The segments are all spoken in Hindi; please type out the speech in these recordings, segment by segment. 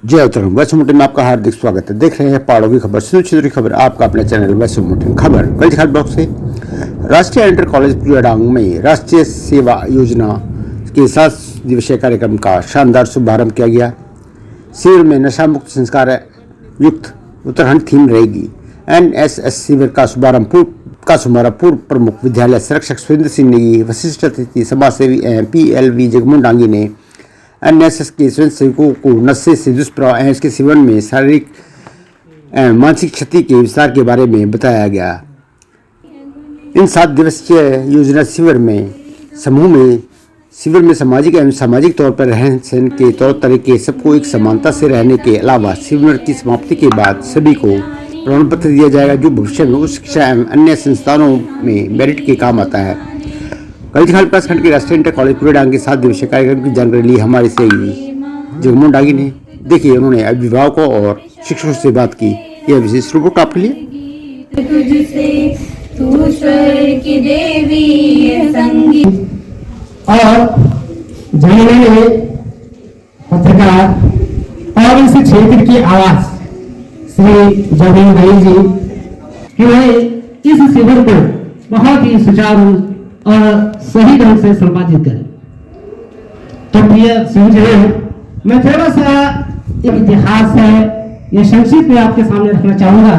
जय उत्तराखंड। वैश्य बुलेटिन में आपका हार्दिक स्वागत है। देख रहे हैं पहाड़ों की खबर, सुनिश्चित खबर आपका अपने चैनल वैश्य बुलेटिन खबर। कल दिखा ब्लॉक से राष्ट्रीय इंटर कॉलेज पुलियाडांग में राष्ट्रीय सेवा योजना के 7 दिवसीय कार्यक्रम का शानदार शुभारंभ किया गया। शिविर में नशा मुक्त संस्कार युक्त उत्तराखंड थीम रहेगी। NSS शिविर का शुभारंभ पूर्व प्रमुख विद्यालय संरक्षक सुरेंद्र सिंह नेगी, वशिष्ठ अतिथि समाजसेवी PLV जगमोहन डांगी ने NSS के स्वयंसेवकों को नशे से दुष्प्रभाव एवं इसके सेवन में शारीरिक एवं मानसिक क्षति के विस्तार के बारे में बताया गया। इन 7 दिवसीय योजना शिविर में सामाजिक एवं सामाजिक तौर पर रहन सहन के तौर तरीके सबको एक समानता से रहने के अलावा शिविर की समाप्ति के बाद सभी को प्रमाण पत्र दिया जाएगा, जो भविष्य में उच्च शिक्षा एवं अन्य संस्थानों में मेरिट के काम आता है। कल विकास खंड के राष्ट्रीय इंटर कॉलेज पुलियाडांग के 7 दिवसीय कार्यक्रम की जानकारी ली हमारे सहयोगी जगमोहन डांगी ने। देखिए, उन्होंने अभिभावकों और शिक्षकों से बात की। यह विशेष रिपोर्ट आपके लिए। और जाने पत्रकार और इस क्षेत्र की आवाज श्री जगमोहन भाई जी कि वह इस शिविर को बहुत ही सुचारू और सही ढंग से संपादित करें। तो प्रिय समझे, मैं थोड़ा सा एक इतिहास है ये संक्षिप्त में आपके सामने रखना चाहूंगा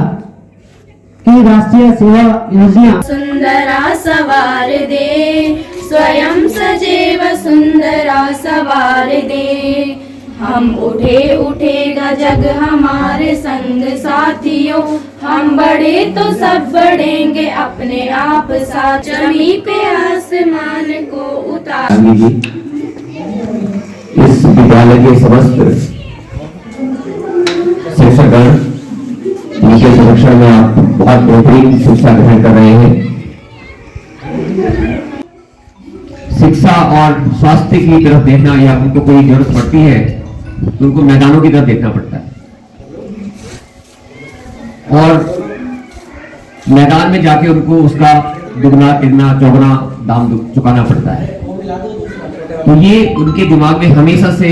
कि राष्ट्रीय सेवा योजना सुंदरा सवार दे, स्वयं सजेव सुंदरा सवार दे। हम उठे उठेगा जग हमारे संग साथियों, हम बढ़े तो सब बढ़ेंगे अपने आप साथ, जमी पे आसमान को उतार। इस विद्यालय के समस्त शिक्षकगण जिनके सुरक्षा में आप बहुत बेहतरीन शिक्षा ग्रहण कर रहे हैं। शिक्षा और स्वास्थ्य की तरफ देखना या उनको कोई जरूरत पड़ती है तो उनको मैदानों की तरफ देखना पड़ता है और मैदान में जाके उनको उसका दुगना तिगना चौगुना दाम चुकाना पड़ता है। तो ये उनके दिमाग में हमेशा से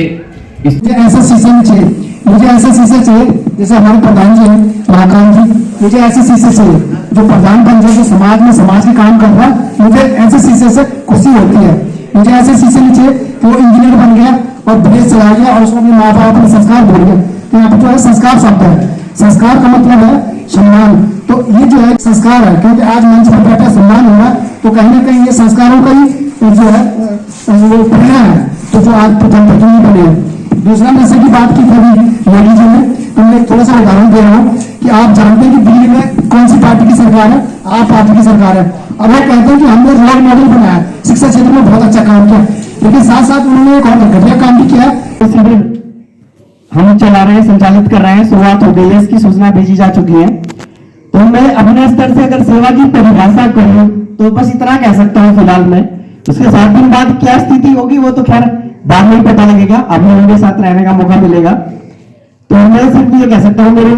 मुझे ऐसा शीशा चाहिए, मुझे ऐसा शीशा चाहिए जैसे हमारे प्रधान जी हैं महाकांत जी, मुझे ऐसे शीशे चाहिए जो प्रधान बन जाए, जो समाज में समाज के काम कर रहा है। मुझे ऐसे शीशे से खुशी होती है। मुझे ऐसे शीशे नहीं चाहिए कि वो इंजीनियर बन गया और विदेश चला गया और उसको अपने माँ बाप अपने संस्कार भूल गया। तो यहाँ पर जो है संस्कार शब्द है, संस्कार का मतलब है सम्मान। तो ये जो है संस्कार है, क्योंकि आज मंच पर बैठा सम्मान हो रहा है तो कहीं ना कहीं ये संस्कारों का ही जो है वो प्रेरणा है। तो जो आज प्रथम प्रतिनिधि बने हैं। दूसरा नशे की बात की कभी मोदी जी ने, तो मैं थोड़ा सा उदाहरण दे रहा हूँ कि आप जानते हैं कि दिल्ली में कौन सी पार्टी की सरकार है? आप पार्टी की सरकार है। अब वो कहते हैं कि हमने रोल मॉडल बनाया, शिक्षा क्षेत्र में बहुत अच्छा काम किया, लेकिन साथ साथ उन्होंने एक और घटिया काम भी किया। हम चला रहे हैं, संचालित कर रहे हैं, शुरुआत हो गई है, इसकी सूचना भेजी जा चुकी है। तो मैं अपने स्तर से अगर सेवा की परिभाषा करूं तो बस इतना कह सकता हूं फिलहाल में। उसके 7 दिन बाद क्या स्थिति होगी वो तो खैर बाद में पता लगेगा, अब मेरे साथ रहने का मौका मिलेगा। तो मैं सिर्फ ये कह सकता हूँ मेरे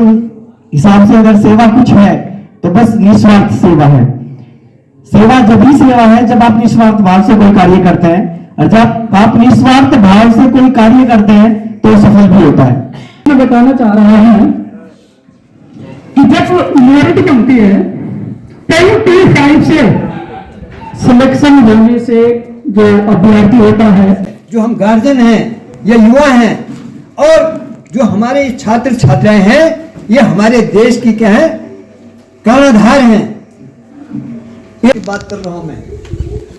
हिसाब से अगर सेवा कुछ है तो बस निस्वार्थ सेवा है। सेवा जब भी सेवा है जब आप निस्वार्थ भाव से कोई कार्य करते हैं, और जब आप निस्वार्थ भाव से कोई कार्य करते हैं तो सफल भी होता है। मैं बताना चाह रहा हूं कि जब मेरिट बनती है 10-5 से सिलेक्शन होने से जो अभ्यर्थी होता है, जो हम गार्जियन हैं या युवा हैं और जो हमारे छात्र छात्राएं हैं, ये हमारे देश की क्या है कर्णधार हैं। एक बात कर रहा हूं मैं,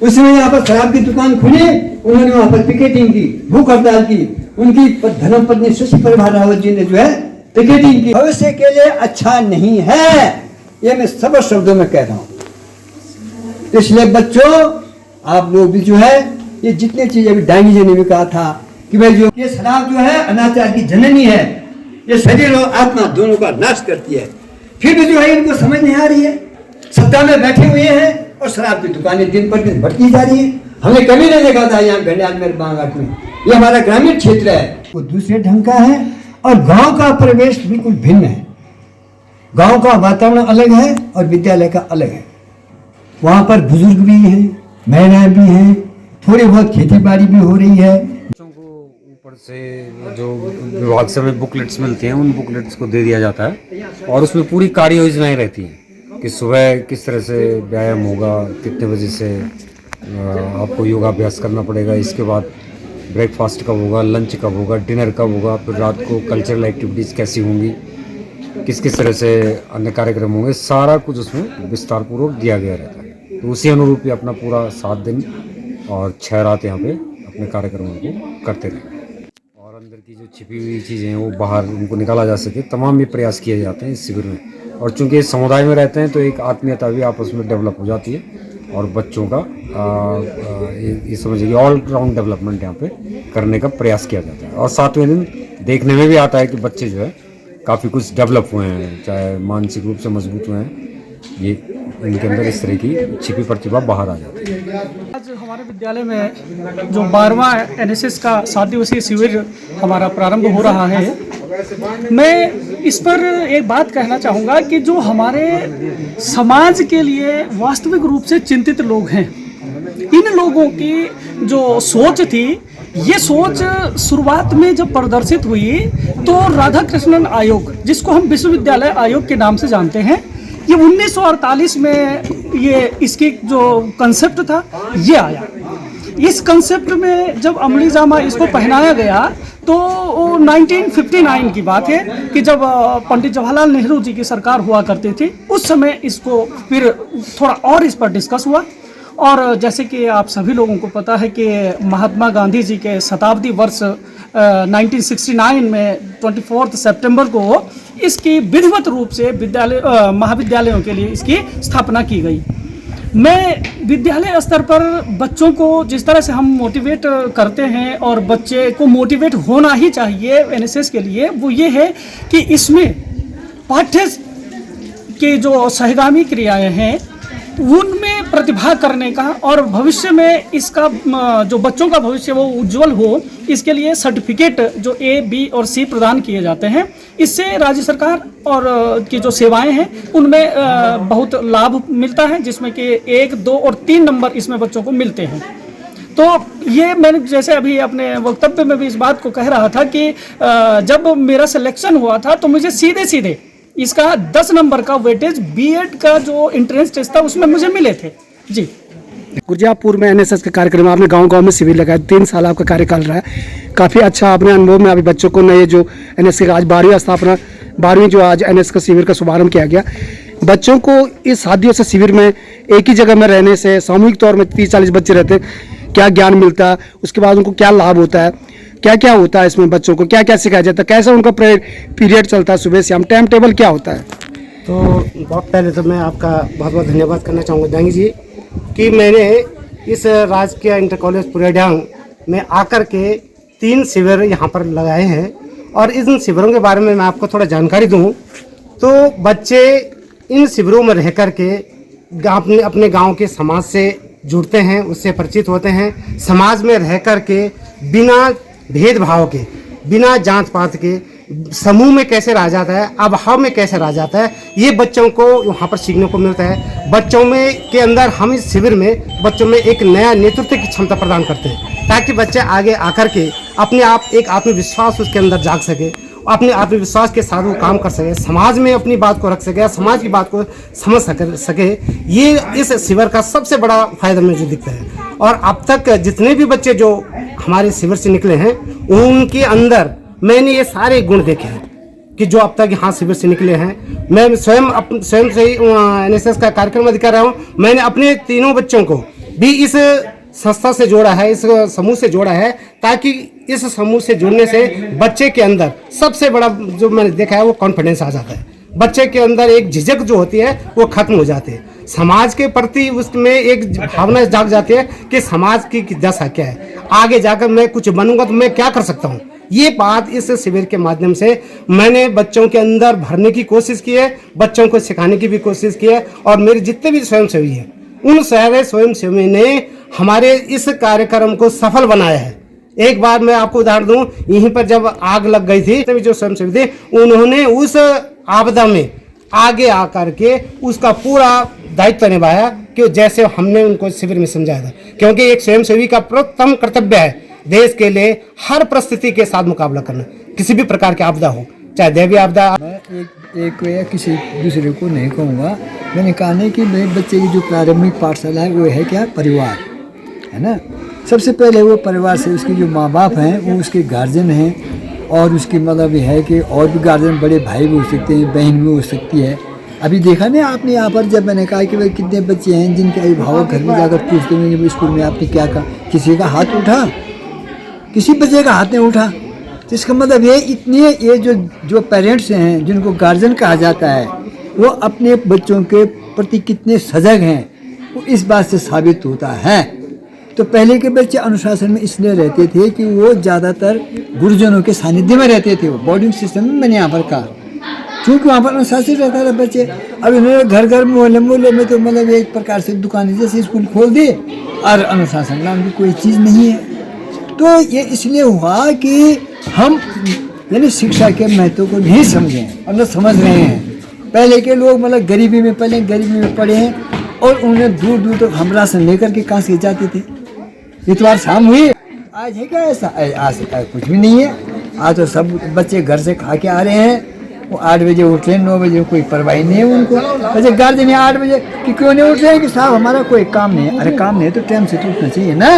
उसमें यहाँ पर शराब की दुकान खुली, उन्होंने वहां पर पिकेटिंग की, भूख हड़ताल की, उनकी धर्मपत्नी सुश्री परिवार रावत जी ने जो है पिकेटिंग की। भविष्य के लिए अच्छा नहीं है, ये मैं सब शब्दों में कह रहा हूं। इसलिए बच्चों आप लोग भी जो है ये जितने चीजें अभी डांगी जी ने भी कहा था कि भाई जो ये शराब जो है अनाचार की जननी है, ये शरीर और आत्मा दोनों का नाश करती है, फिर भी जो है इनको समझ नहीं आ रही है। सत्ता में बैठे हुए हैं और शराब की दुकानें दिन पर दिन बढ़ती जा रही है। हमने कभी नहीं देखा था यहाँ घंडियाल में बांगाट में, ये हमारा ग्रामीण क्षेत्र है, वो दूसरे ढंग का है और गांव का परिवेश बिल्कुल भिन्न है। गांव का वातावरण अलग है और विद्यालय का अलग है। वहां पर बुजुर्ग भी हैं, महिलाएं भी हैं, थोड़ी बहुत खेती बाड़ी भी हो रही है। बच्चों को ऊपर से जो विभाग से हमें बुकलेट्स मिलती हैं उन बुकलेट्स को दे दिया जाता है और उसमें पूरी कार्य योजनाएं रहती हैं कि सुबह किस तरह से व्यायाम होगा, कितने बजे से आपको योगाभ्यास करना पड़ेगा, इसके बाद ब्रेकफास्ट कब होगा, लंच कब होगा, डिनर कब होगा, फिर रात को कल्चरल एक्टिविटीज़ कैसी होंगी, किस किस तरह से अन्य कार्यक्रम होंगे, सारा कुछ उसमें विस्तार पूर्वक दिया गया रहता है। तो उसी अनुरूप ही अपना पूरा 7 दिन और 6 रात यहाँ पे अपने कार्यक्रमों को करते रहे और अंदर की जो छिपी हुई चीज़ें हैं वो बाहर उनको निकाला जा सके, तमाम भी प्रयास किए जाते हैं इस शिविर में। और चूँकि समुदाय में रहते हैं तो एक आत्मीयता भी आपस में डेवलप हो जाती है और बच्चों का ये समझिए ऑल राउंड डेवलपमेंट यहाँ पे करने का प्रयास किया जाता है। और 7वें दिन देखने में भी आता है कि बच्चे जो है काफ़ी कुछ डेवलप हुए हैं, चाहे मानसिक रूप से मजबूत हुए हैं, ये इनके अंदर इस तरह की छिपी प्रतिभा बाहर आ जाती है। आज हमारे विद्यालय में जो 12वां एनएसएस का 7 दिवसीय शिविर हमारा प्रारंभ हो रहा है, मैं इस पर एक बात कहना चाहूँगा कि जो हमारे समाज के लिए वास्तविक रूप से चिंतित लोग हैं, इन लोगों की जो सोच थी, ये सोच शुरुआत में जब प्रदर्शित हुई तो राधा कृष्णन आयोग, जिसको हम विश्वविद्यालय आयोग के नाम से जानते हैं, ये 1948 में ये इसकी जो कंसेप्ट था ये आया। इस कंसेप्ट में जब अमली जामा इसको पहनाया गया तो 1959 की बात है कि जब पंडित जवाहरलाल नेहरू जी की सरकार हुआ करती थी, उस समय इसको फिर थोड़ा और इस पर डिस्कस हुआ। और जैसे कि आप सभी लोगों को पता है कि महात्मा गांधी जी के शताब्दी वर्ष 1969 में 24 सितंबर को इसकी विधिवत रूप से महाविद्यालयों के लिए इसकी स्थापना की गई। मैं विद्यालय स्तर पर बच्चों को जिस तरह से हम मोटिवेट करते हैं और बच्चे को मोटिवेट होना ही चाहिए एनएसएस के लिए, वो ये है कि इसमें पाठ्य की जो सहगामी क्रियाएं हैं उनमें प्रतिभा करने का और भविष्य में इसका जो बच्चों का भविष्य वो उज्जवल हो, इसके लिए सर्टिफिकेट जो A, B और C प्रदान किए जाते हैं। इससे राज्य सरकार और की जो सेवाएं हैं उनमें बहुत लाभ मिलता है, जिसमें कि 1, 2 और 3 नंबर इसमें बच्चों को मिलते हैं। तो ये मैंने जैसे अभी अपने वक्तव्य में भी इस बात को कह रहा था कि जब मेरा सिलेक्शन हुआ था तो मुझे सीधे सीधे इसका 10 नंबर का वेटेज बीएड का जो एंट्रेंस टेस्ट था उसमें मुझे मिले थे। जी गुरजापुर में एनएसएस का कार्यक्रम आपने गांव-गांव में शिविर लगाया, 3 साल आपका कार्यकाल रहा है, काफ़ी अच्छा अपने अनुभव में अभी बच्चों को नए जो एनएसएस का आज 12वीं स्थापना 12वीं जो आज एनएसएस का शिविर का शुभारंभ किया गया, बच्चों को इस 7 दिवसीय शिविर में एक ही जगह में रहने से सामूहिक तौर में 30-40 बच्चे रहते हैं, क्या ज्ञान मिलता है, उसके बाद उनको क्या लाभ होता है, क्या क्या होता है इसमें, बच्चों को क्या क्या सिखाया जाता है, कैसा उनका पीरियड चलता है, सुबह शाम टाइम टेबल क्या होता है। तो बहुत पहले तो मैं आपका बहुत बहुत धन्यवाद करना चाहूँगा दांगी जी कि मैंने इस राजकीय इंटर कॉलेज पुरेडांग में आकर के 3 शिविर यहाँ पर लगाए हैं और इन शिविरों के बारे में मैं आपको थोड़ा जानकारी दूँ तो बच्चे इन शिविरों में रह कर के अपने गाँव के समाज से जुड़ते हैं, उससे परिचित होते हैं, समाज में रह कर के बिना भेदभाव के, बिना जात पात के समूह में कैसे रहा जाता है, अभाव में कैसे रहा जाता है, ये बच्चों को वहाँ पर सीखने को मिलता है। बच्चों में के अंदर हम इस शिविर में बच्चों में एक नया नेतृत्व की क्षमता प्रदान करते हैं ताकि बच्चे आगे आकर के अपने आप एक आत्मविश्वास उसके अंदर जाग सके, अपने आत्मविश्वास के साथ वो काम कर सके, समाज में अपनी बात को रख सके, समाज की बात को समझ सके। ये इस शिविर का सबसे बड़ा फायदा मुझे दिखता है। और अब तक जितने भी बच्चे जो हमारे शिविर से निकले हैं उनके अंदर मैंने ये सारे गुण देखे हैं कि जो अब तक यहाँ शिविर से निकले हैं। मैं स्वयं से ही एनएसएस का कार्यक्रम अधिकार रहा हूँ। मैंने अपने तीनों बच्चों को भी इस संस्था से जोड़ा है, इस समूह से जोड़ा है ताकि इस समूह से जुड़ने से बच्चे के अंदर सबसे बड़ा जो मैंने देखा है वो कॉन्फिडेंस आ जाता है। बच्चे के अंदर एक झिझक जो होती है वो खत्म हो जाती है, समाज के प्रति उसमें एक भावना जाग जाती है कि समाज की दशा क्या है, आगे जाकर मैं कुछ बनूंगा तो मैं क्या कर सकता हूँ। ये बात इस शिविर के माध्यम से मैंने बच्चों के अंदर भरने की कोशिश की है, बच्चों को सिखाने की भी कोशिश की है। और मेरे जितने भी स्वयंसेवी हैं उन सारे स्वयंसेवी ने हमारे इस कार्यक्रम को सफल बनाया है। एक बार मैं आपको उदाहरण दूं, यहीं पर जब आग लग गई थी तभी जो स्वयंसेवी थे उन्होंने उस आपदा में आगे आकर के उसका पूरा दायित्व निभाया कि जैसे हमने उनको शिविर में समझाया था, क्योंकि एक स्वयंसेवी का प्रथम कर्तव्य है देश के लिए हर परिस्थिति के साथ मुकाबला करना, किसी भी प्रकार की आपदा हो, चाहे दैवीय आपदा। मैं एक या किसी दूसरे को नहीं कहूँगा, मैंने कहा नहीं कि मेरे बच्चे की जो प्रारंभिक पाठशाला है वो है क्या, परिवार है ना। सबसे पहले वो परिवार से, उसके जो माँ बाप हैं वो उसके गार्जियन हैं, और उसकी मतलब ये है कि और भी गार्जियन, बड़े भाई भी हो सकते हैं, बहन भी हो सकती है। अभी देखा नहीं आपने यहाँ पर, जब मैंने कहा कि भाई कितने बच्चे हैं जिनके अभिभावक घर में जाकर पूछते हैं कि स्कूल में आपने क्या कहा, किसी का हाथ उठा, किसी बच्चे का हाथ नहीं उठा। तो इसका मतलब ये इतनी, ये जो पेरेंट्स हैं जिनको गार्जियन कहा जाता है, वो अपने बच्चों के प्रति कितने सजग हैं वो इस बात से साबित होता है। तो पहले के बच्चे अनुशासन में इसलिए रहते थे कि वो ज़्यादातर गुरुजनों के सानिध्य में रहते थे, वो बोर्डिंग सिस्टम में मैंने यहाँ पर कहा, क्योंकि वहाँ पर अनुशासित रहता था बच्चे। अब इन्होंने घर घर मोहल्ले में तो मतलब एक प्रकार से दुकानें जैसे स्कूल खोल दिए, और अनुशासन नाम की कोई चीज़ नहीं है। तो ये इसलिए हुआ कि हम यानी शिक्षा के महत्व को नहीं समझे और न समझ रहे हैं। पहले के लोग मतलब गरीबी में पड़े हैं, और उन्हें दूर दूर तक हम राशन लेकर के कहाँ से जाते थे। इतवार शाम हुई, आज है क्या ऐसा, आज कुछ भी नहीं है। आज तो सब बच्चे घर से खा के आ रहे हैं, वो 8 बजे उठ रहे हैं, 9 बजे कोई परवाही नहीं है उनको। वैसे गार्जियन 8 बजे कि क्यों नहीं उठ रहे हैं कि साहब हमारा कोई काम नहीं है। अरे काम नहीं है तो टाइम से तो उठना चाहिए ना,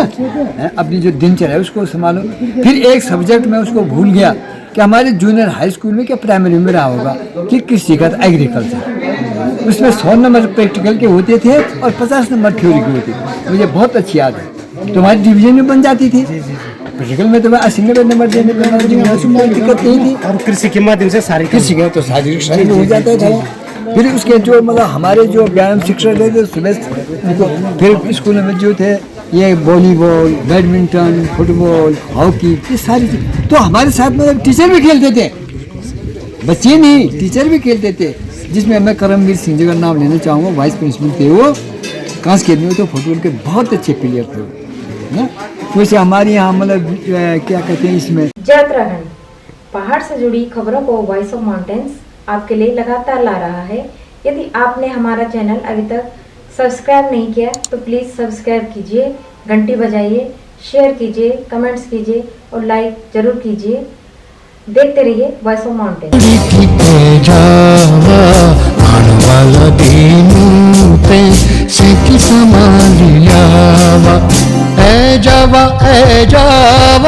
अपनी जो दिनचर्या है उसको संभालो। फिर एक सब्जेक्ट में उसको भूल गया कि हमारे जूनियर हाई स्कूल में क्या प्राइमरी में रहा होगा कि कृषि का एग्रीकल्चर, उसमें 100 नंबर प्रैक्टिकल के होते थे और 50 नंबर थ्योरी के होते थे। मुझे बहुत अच्छी याद है, तो हमारी डिवीजन में बन जाती थी। प्रैक्टिकल में तो 80 नंबर देने पर दिक्कत नहीं थी, और कृषि के माध्यम से सारी कृषि का तो शारीरिक हो जाता था। फिर उसके जो मतलब हमारे जो व्यायाम शिक्षक थे सुबह, फिर स्कूल में जो थे ये वॉलीबॉल, बैडमिंटन, फुटबॉल, हॉकी, ये सारी चीज। तो हमारे साथ मतलब टीचर भी खेलते थे, बच्चे नहीं टीचर भी खेलते थे, जिसमें मैं करमवीर सिंह जी का नाम लेना चाहूँगा, वाइस प्रिंसिपल थे वो। कांस खेलने में तो फुटबॉल के बहुत अच्छे प्लेयर थे ना। वैसे हमारे यहाँ मतलब क्या कहते हैं इसमें, यात्राखंड पहाड़ से जुड़ी खबरों को वॉइस ऑफ माउंटेन्स आपके लिए लगातार ला रहा है। यदि आपने हमारा चैनल अभी तक सब्सक्राइब नहीं किया तो प्लीज़ सब्सक्राइब कीजिए, घंटी बजाइए, शेयर कीजिए, कमेंट्स कीजिए और लाइक जरूर कीजिए। देखते रहिए voice of mountains. A Java